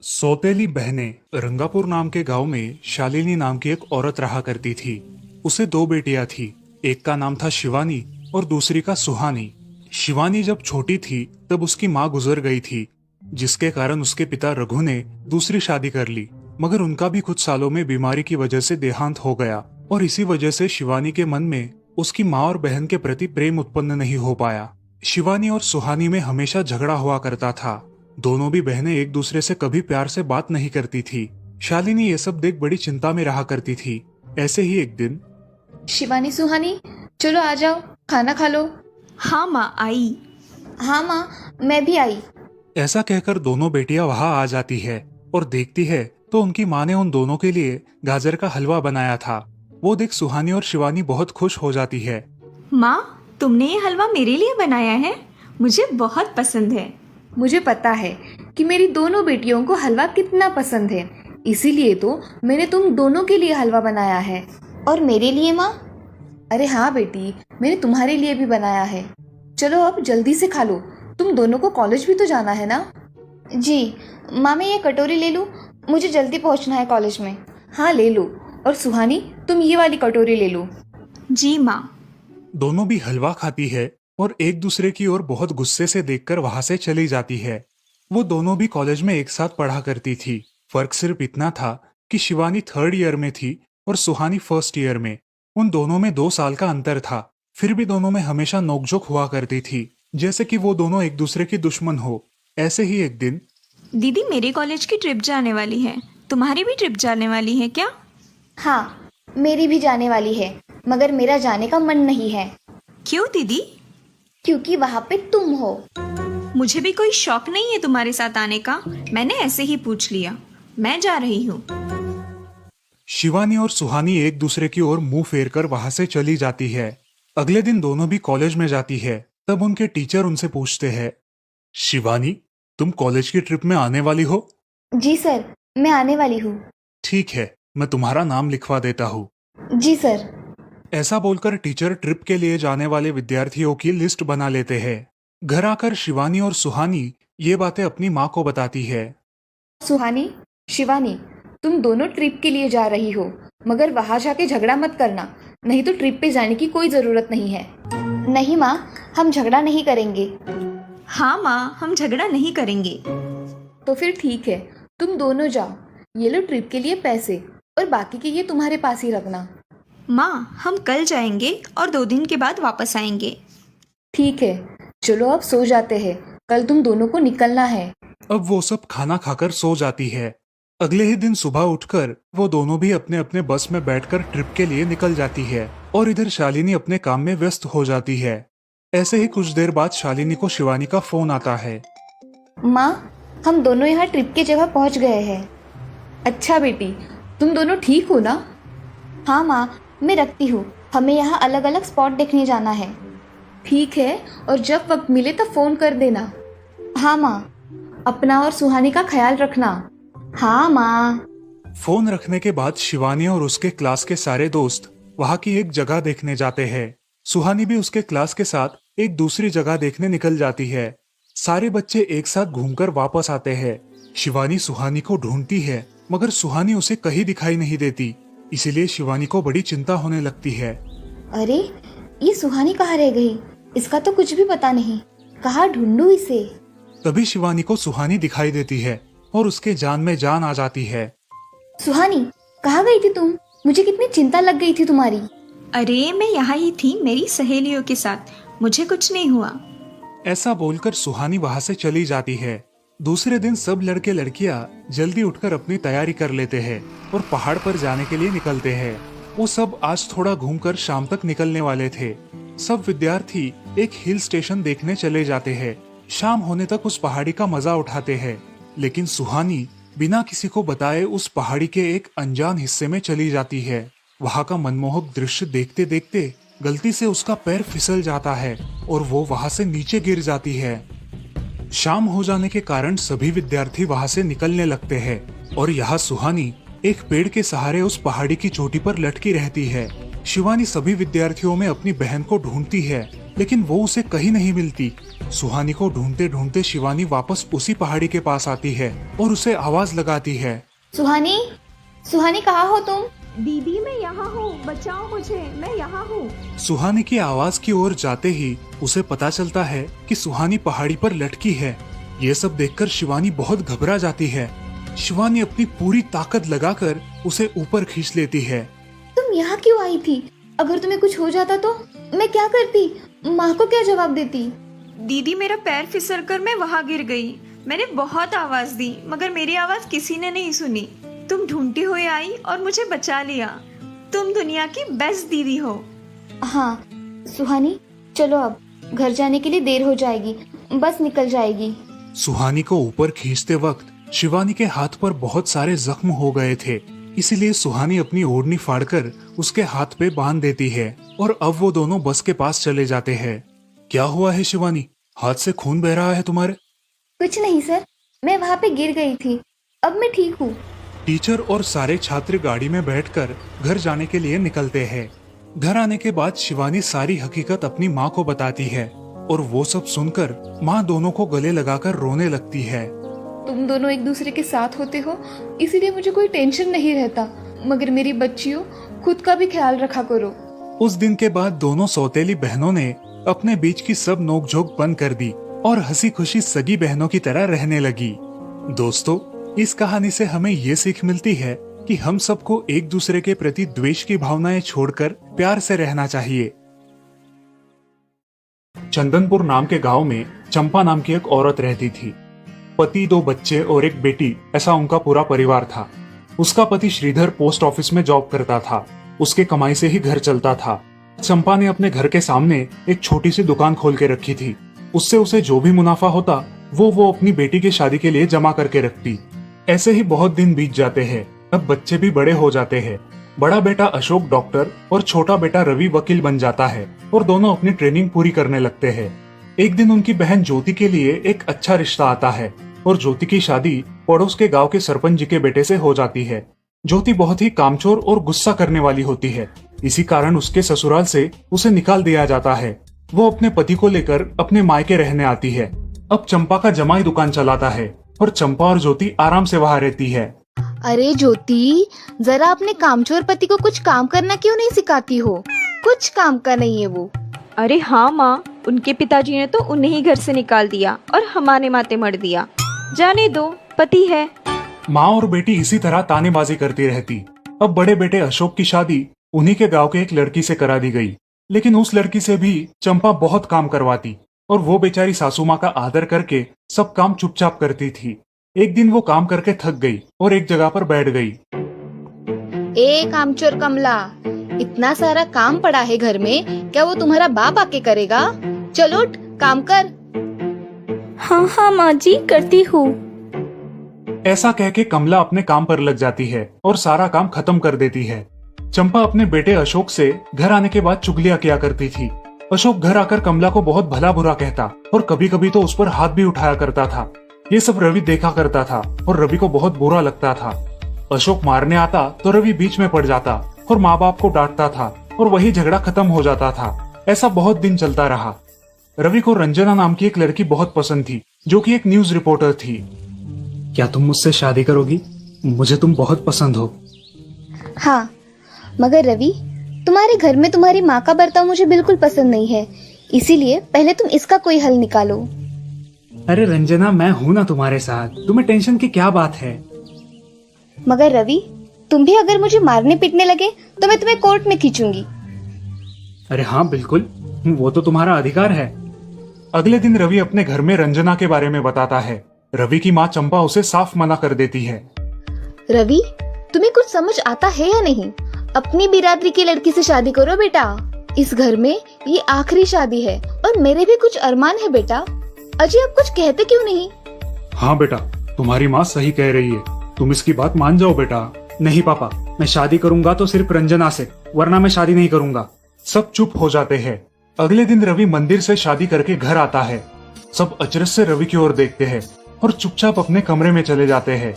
सौतेली बहनें। रंगापुर नाम के गांव में शालिनी नाम की एक औरत रहा करती थी। उसे दो बेटियां थी। एक का नाम था शिवानी और दूसरी का सुहानी। शिवानी जब छोटी थी तब उसकी माँ गुजर गई थी, जिसके कारण उसके पिता रघु ने दूसरी शादी कर ली। मगर उनका भी कुछ सालों में बीमारी की वजह से देहांत हो गया और इसी वजह से शिवानी के मन में उसकी माँ और बहन के प्रति प्रेम उत्पन्न नहीं हो पाया। शिवानी और सुहानी में हमेशा झगड़ा हुआ करता था। दोनों भी बहनें एक दूसरे से कभी प्यार से बात नहीं करती थी। शालिनी ये सब देख बड़ी चिंता में रहा करती थी। ऐसे ही एक दिन, शिवानी सुहानी, चलो आ जाओ, खाना खा लो। हाँ माँ, आई। हाँ माँ, मैं भी आई। ऐसा कहकर दोनों बेटियां वहां आ जाती है और देखती है तो उनकी माँ ने उन दोनों के लिए गाजर का हलवा बनाया था। वो देख सुहानी और शिवानी बहुत खुश हो जाती है। माँ, तुमने ये हलवा मेरे लिए बनाया है? मुझे बहुत पसंद है। मुझे पता है कि मेरी दोनों बेटियों को हलवा कितना पसंद है, इसीलिए तो मैंने तुम दोनों के लिए हलवा बनाया है। और मेरे लिए माँ? अरे हाँ बेटी, मैंने तुम्हारे लिए भी बनाया है। चलो अब जल्दी से खा लो, तुम दोनों को कॉलेज भी तो जाना है ना। जी माँ, मैं ये कटोरी ले लूँ? मुझे जल्दी पहुँचना है कॉलेज में। हाँ ले लो। और सुहानी, तुम ये वाली कटोरी ले लो। जी माँ। दोनों भी हलवा खाती है और एक दूसरे की ओर बहुत गुस्से से देखकर वहां से चली जाती है। वो दोनों भी कॉलेज में एक साथ पढ़ा करती थी। फर्क सिर्फ इतना था कि शिवानी 3rd ईयर में थी और सुहानी 1st ईयर में। उन दोनों में 2 साल का अंतर था। फिर भी दोनों में हमेशा नोकझोंक हुआ करती थी, जैसे कि वो दोनों एक दूसरे की दुश्मन हो। ऐसे ही एक दिन, दीदी, मेरी कॉलेज की ट्रिप जाने वाली है। तुम्हारी भी ट्रिप जाने वाली है क्या? हाँ, मेरी भी जाने वाली है, मगर मेरा जाने का मन नहीं है। क्यों दीदी? क्योंकि वहाँ पे तुम हो। मुझे भी कोई शौक नहीं है तुम्हारे साथ आने का। मैंने ऐसे ही पूछ लिया। मैं जा रही हूँ। शिवानी और सुहानी एक दूसरे की ओर मुंह फेर कर वहां से चली जाती है। अगले दिन दोनों भी कॉलेज में जाती है। तब उनके टीचर उनसे पूछते हैं, शिवानी, तुम कॉलेज की ट्रिप में आने वाली हो? जी सर, मैं आने वाली हूँ। ठीक है, मैं तुम्हारा नाम लिखवा देता हूँ। जी सर। ऐसा बोलकर टीचर ट्रिप के लिए जाने वाले विद्यार्थियों की लिस्ट बना लेते हैं। घर आकर शिवानी और सुहानी ये बातें अपनी माँ को बताती है। सुहानी, शिवानी, तुम दोनों ट्रिप के लिए जा रही हो, मगर वहां जाके झगड़ा मत करना, नहीं तो ट्रिप पे जाने की कोई ज़रूरत नहीं है। नहीं माँ, हम झगड़ा नहीं करेंगे। हाँ माँ, हम झगड़ा नहीं करेंगे। तो फिर ठीक है, तुम दोनों जाओ। ये लो ट्रिप के लिए पैसे, और बाकी के ये तुम्हारे पास ही रखना। माँ, हम कल जाएंगे और 2 दिन के बाद वापस आएंगे। ठीक है, चलो अब सो जाते हैं, कल तुम दोनों को निकलना है। अब वो सब खाना खाकर सो जाती है। अगले ही दिन सुबह उठकर वो दोनों भी अपने अपने बस में बैठकर ट्रिप के लिए निकल जाती है और इधर शालिनी अपने काम में व्यस्त हो जाती है। ऐसे ही कुछ देर बाद शालिनी को शिवानी का फोन आता है। माँ, हम दोनों यहाँ ट्रिप की जगह पहुँच गए हैं। अच्छा बेटी, तुम दोनों ठीक हो ना? हाँ माँ, मैं रखती हूँ, हमें यहाँ अलग अलग स्पॉट देखने जाना है। ठीक है, और जब वक्त मिले तो फ़ोन कर देना। हाँ माँ, अपना और सुहानी का ख्याल रखना। हाँ माँ। फोन रखने के बाद शिवानी और उसके क्लास के सारे दोस्त वहाँ की एक जगह देखने जाते हैं। सुहानी भी उसके क्लास के साथ एक दूसरी जगह देखने निकल जाती है। सारे बच्चे एक साथ घूमकर वापस आते हैं। शिवानी सुहानी को ढूंढती है, मगर सुहानी उसे कहीं दिखाई नहीं देती। इसीलिए शिवानी को बड़ी चिंता होने लगती है। अरे, ये सुहानी कहाँ रह गई? इसका तो कुछ भी पता नहीं, कहाँ ढूंढूं इसे? तभी शिवानी को सुहानी दिखाई देती है और उसके जान में जान आ जाती है। सुहानी, कहाँ गई थी तुम? मुझे कितनी चिंता लग गई थी तुम्हारी। अरे, मैं यहाँ ही थी मेरी सहेलियों के साथ, मुझे कुछ नहीं हुआ। ऐसा बोलकर सुहानी वहाँ से चली जाती है। दूसरे दिन सब लड़के लड़कियाँ जल्दी उठकर अपनी तैयारी कर लेते हैं और पहाड़ पर जाने के लिए निकलते हैं। वो सब आज थोड़ा घूमकर शाम तक निकलने वाले थे। सब विद्यार्थी एक हिल स्टेशन देखने चले जाते हैं। शाम होने तक उस पहाड़ी का मजा उठाते हैं, लेकिन सुहानी बिना किसी को बताए उस पहाड़ी के एक अनजान हिस्से में चली जाती है। वहाँ का मनमोहक दृश्य देखते देखते गलती से उसका पैर फिसल जाता है और वो वहाँ से नीचे गिर जाती है। शाम हो जाने के कारण सभी विद्यार्थी वहाँ से निकलने लगते हैं और यहाँ सुहानी एक पेड़ के सहारे उस पहाड़ी की चोटी पर लटकी रहती है। शिवानी सभी विद्यार्थियों में अपनी बहन को ढूंढती है, लेकिन वो उसे कहीं नहीं मिलती। सुहानी को ढूंढते ढूंढते शिवानी वापस उसी पहाड़ी के पास आती है और उसे आवाज लगाती है। सुहानी, सुहानी कहाँ हो तुम? दीदी मैं यहाँ हूँ, बचाओ मुझे, मैं यहाँ हूँ। सुहानी की आवाज की ओर जाते ही उसे पता चलता है कि सुहानी पहाड़ी पर लटकी है। ये सब देखकर शिवानी बहुत घबरा जाती है। शिवानी अपनी पूरी ताकत लगाकर उसे ऊपर खींच लेती है। तुम यहाँ क्यों आई थी? अगर तुम्हें कुछ हो जाता तो मैं क्या करती? माँ को क्या जवाब देती? दीदी मेरा पैर फिसल कर मैं वहाँ गिर गई। मैंने बहुत आवाज दी मगर मेरी आवाज किसी ने नहीं सुनी। तुम ढूंढती हुई आई और मुझे बचा लिया। तुम दुनिया की बेस्ट दीदी हो। हाँ सुहानी, चलो अब घर जाने के लिए देर हो जाएगी, बस निकल जाएगी। सुहानी को ऊपर खींचते वक्त शिवानी के हाथ पर बहुत सारे जख्म हो गए थे, इसीलिए सुहानी अपनी ओढ़नी फाड़कर उसके हाथ पे बांध देती है और अब वो दोनों बस के पास चले जाते हैं। क्या हुआ है शिवानी, हाथ से खून बह रहा है तुम्हारे? कुछ नहीं सर, मैं वहाँ पे गिर गई थी, अब मैं ठीक हूँ। टीचर और सारे छात्र गाड़ी में बैठकर घर जाने के लिए निकलते हैं। घर आने के बाद शिवानी सारी हकीकत अपनी माँ को बताती है और वो सब सुनकर माँ दोनों को गले लगाकर रोने लगती है। तुम दोनों एक दूसरे के साथ होते हो, इसीलिए मुझे कोई टेंशन नहीं रहता, मगर मेरी बच्चियों, खुद का भी ख्याल रखा करो। उस दिन के बाद दोनों सौतेली बहनों ने अपने बीच की सब नोकझोंक बंद कर दी और हंसी खुशी सगी बहनों की तरह रहने लगी। दोस्तों, इस कहानी से हमें ये सीख मिलती है कि हम सबको एक दूसरे के प्रति द्वेष की भावनाएं छोड़कर प्यार से रहना चाहिए। चंदनपुर नाम के गांव में चंपा नाम की एक औरत रहती थी। पति, 2 बच्चे और एक बेटी, ऐसा उनका पूरा परिवार था। उसका पति श्रीधर पोस्ट ऑफिस में जॉब करता था। उसके कमाई से ही घर चलता था। चंपा ने अपने घर के सामने एक छोटी सी दुकान खोल के रखी थी। उससे उसे जो भी मुनाफा होता वो अपनी बेटी की शादी के लिए जमा करके रखती। ऐसे ही बहुत दिन बीत जाते हैं। अब बच्चे भी बड़े हो जाते हैं। बड़ा बेटा अशोक डॉक्टर और छोटा बेटा रवि वकील बन जाता है और दोनों अपनी ट्रेनिंग पूरी करने लगते हैं। एक दिन उनकी बहन ज्योति के लिए एक अच्छा रिश्ता आता है और ज्योति की शादी पड़ोस के गांव के सरपंच जी के बेटे से हो जाती है। ज्योति बहुत ही कामचोर और गुस्सा करने वाली होती है। इसी कारण उसके ससुराल से उसे निकाल दिया जाता है। वो अपने पति को लेकर अपने मायके रहने आती है। अब चंपा का जमाई दुकान चलाता है और चंपा और ज्योति आराम से वहाँ रहती है। अरे ज्योति, जरा अपने कामचोर पति को कुछ काम करना क्यों नहीं सिखाती हो? कुछ काम का नहीं है वो। अरे हाँ माँ, उनके पिताजी ने तो उन्हें ही घर से निकाल दिया और हमारे माथे मर दिया। जाने दो, पति है। माँ और बेटी इसी तरह तानेबाजी करती रहती। अब बड़े बेटे अशोक की शादी उन्हीं के गांव के एक लड़की से करा दी गई, लेकिन उस लड़की से भी चंपा बहुत काम करवाती और वो बेचारी सासू माँ का आदर करके सब काम चुपचाप करती थी। एक दिन वो काम करके थक गई और एक जगह पर बैठ गई। ए कामचोर कमला, इतना सारा काम पड़ा है घर में, क्या वो तुम्हारा बाप आके करेगा? चलो उठ, काम कर। हाँ हाँ माँ जी, करती हूँ। ऐसा कह के कमला अपने काम पर लग जाती है और सारा काम खत्म कर देती है। चंपा अपने बेटे अशोक से घर आने के बाद चुगलियां किया करती थी। अशोक घर आकर कमला को बहुत भला बुरा कहता और कभी कभी तो उस पर हाथ भी उठाया करता था। ये सब रवि देखा करता था और रवि को बहुत बुरा लगता था। अशोक मारने आता तो रवि बीच में पड़ जाता और माँ बाप को डांटता था और वही झगड़ा खत्म हो जाता था। ऐसा बहुत दिन चलता रहा। रवि को रंजना नाम की एक लड़की बहुत पसंद थी, जो कि एक न्यूज रिपोर्टर थी। क्या तुम मुझसे शादी करोगी? मुझे तुम बहुत पसंद हो। हाँ, मगर रवि, तुम्हारे घर में तुम्हारी माँ का बर्ताव मुझे बिल्कुल पसंद नहीं है, इसीलिए पहले तुम इसका कोई हल निकालो। अरे रंजना, मैं हूँ ना तुम्हारे साथ, तुम्हें टेंशन की क्या बात है? मगर रवि, तुम भी अगर मुझे मारने पीटने लगे तो मैं तुम्हें कोर्ट में खींचूंगी। अरे हाँ बिल्कुल, वो तो तुम्हारा अधिकार है। अगले दिन रवि अपने घर में रंजना के बारे में बताता है। रवि की माँ चंपा उसे साफ मना कर देती है। रवि, तुम्हें कुछ समझ आता है या नहीं? अपनी बिरादरी की लड़की से शादी करो बेटा। इस घर में ये आखिरी शादी है और मेरे भी कुछ अरमान है बेटा। अजय, आप कुछ कहते क्यों नहीं? हाँ बेटा, तुम्हारी माँ सही कह रही है, तुम इसकी बात मान जाओ बेटा। नहीं पापा, मैं शादी करूंगा तो सिर्फ रंजना से, वरना मैं शादी नहीं करूंगा। सब चुप हो जाते हैं। अगले दिन रवि मंदिर से शादी करके घर आता है। सब अचरज से रवि की ओर देखते हैं और चुपचाप अपने कमरे में चले जाते हैं।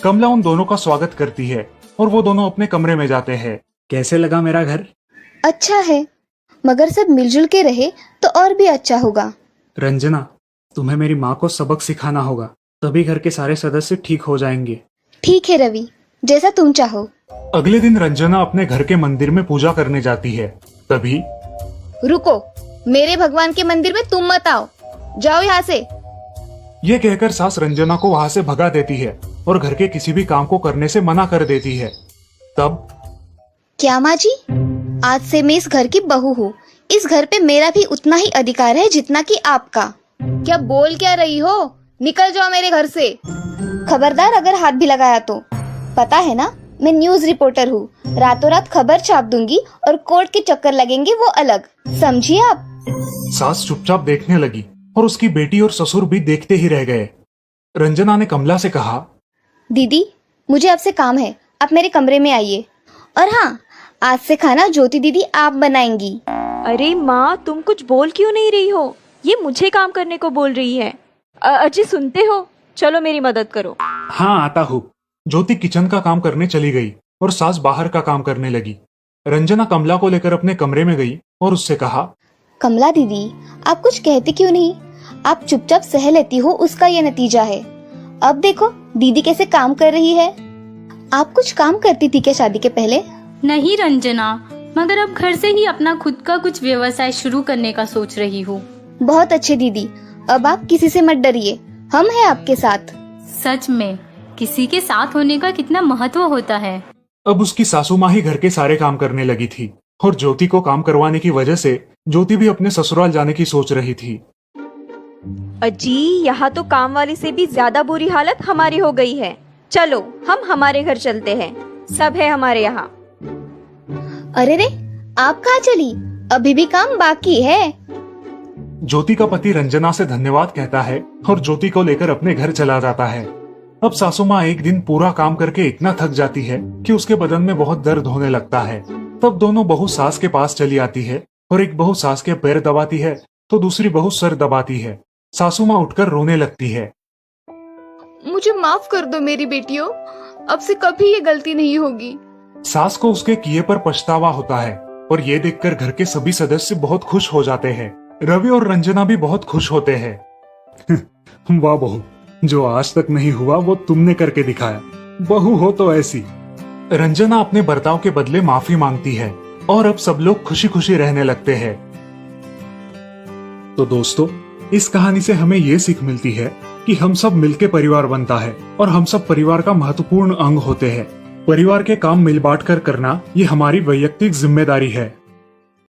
कमला उन दोनों का स्वागत करती है और वो दोनों अपने कमरे में जाते हैं। कैसे लगा मेरा घर? अच्छा है, मगर सब मिलजुल के रहे तो और भी अच्छा होगा। रंजना, तुम्हें मेरी माँ को सबक सिखाना होगा, तभी घर के सारे सदस्य ठीक हो जाएंगे। ठीक है रवि, जैसा तुम चाहो। अगले दिन रंजना अपने घर के मंदिर में पूजा करने जाती है। तभी रुको, मेरे भगवान के मंदिर में तुम मत आओ, जाओ यहाँ से। ये कहकर सास रंजना को वहां से भगा देती है और घर के किसी भी काम को करने से मना कर देती है। तब क्या माँ जी, आज से मैं इस घर की बहू हूँ। इस घर पे मेरा भी उतना ही अधिकार है जितना कि आपका। क्या बोल क्या रही हो? निकल जाओ मेरे घर से। खबरदार अगर हाथ भी लगाया तो। पता है ना, मैं न्यूज रिपोर्टर हूँ। रातों रात खबर छाप दूंगी और कोर्ट के चक्कर लगेंगे वो अलग, समझिए आप। सास चुपचाप देखने लगी और उसकी बेटी और ससुर भी देखते ही रह गए। रंजना ने कमला से कहा, दीदी मुझे आपसे काम है, आप मेरे कमरे में आइए। और हाँ, आज से खाना ज्योति दीदी आप बनाएंगी। अरे माँ, तुम कुछ बोल क्यों नहीं रही हो? ये मुझे काम करने को बोल रही है। अजी सुनते हो, चलो मेरी मदद करो। हाँ आता हूँ। ज्योति किचन का काम करने चली गई और सास बाहर का काम करने लगी। रंजना कमला को लेकर अपने कमरे में गई और उससे कहा, कमला दीदी, आप कुछ कहते क्यों नहीं? आप चुपचाप सह लेती हो, उसका ये नतीजा है। अब देखो दीदी कैसे काम कर रही है। आप कुछ काम करती थी क्या शादी के पहले? नहीं रंजना, मगर अब घर से ही अपना खुद का कुछ व्यवसाय शुरू करने का सोच रही हूँ। बहुत अच्छे दीदी, अब आप किसी से मत डरिए, हम हैं आपके साथ। सच में किसी के साथ होने का कितना महत्व होता है। अब उसकी सासू माँ ही घर के सारे काम करने लगी थी और ज्योति को काम करवाने की वजह से ज्योति भी अपने ससुराल जाने की सोच रही थी। अजी, यहाँ तो काम वाली से भी ज्यादा बुरी हालत हमारी हो गई है। चलो हम हमारे घर चलते हैं, सब है हमारे यहाँ। अरे रे, आप कहाँ चली? अभी भी काम बाकी है। ज्योति का पति रंजना से धन्यवाद कहता है और ज्योति को लेकर अपने घर चला जाता है। अब सासू माँ एक दिन पूरा काम करके इतना थक जाती है कि उसके बदन में बहुत दर्द होने लगता है। तब दोनों बहू सास के पास चली आती है और एक बहू सास के पैर दबाती है तो दूसरी बहू सर दबाती है। सासू माँ उठकर रोने लगती है। मुझे माफ कर दो मेरी बेटियों, अब से कभी ये गलती नहीं होगी। सास को उसके किए पर पछतावा होता है और ये देखकर घर के सभी सदस्य बहुत खुश हो जाते हैं। रवि और रंजना भी बहुत खुश होते हैं। वाह बहू, जो आज तक नहीं हुआ वो तुमने करके दिखाया। बहू हो तो ऐसी। रंजना अपने बर्ताव के बदले माफी मांगती है और अब सब लोग खुशी खुशी रहने लगते हैं। तो दोस्तों, इस कहानी से हमें ये सीख मिलती है कि हम सब मिलके परिवार बनता है और हम सब परिवार का महत्वपूर्ण अंग होते हैं। परिवार के काम मिल बांट कर करना ये हमारी वैयक्तिक जिम्मेदारी है।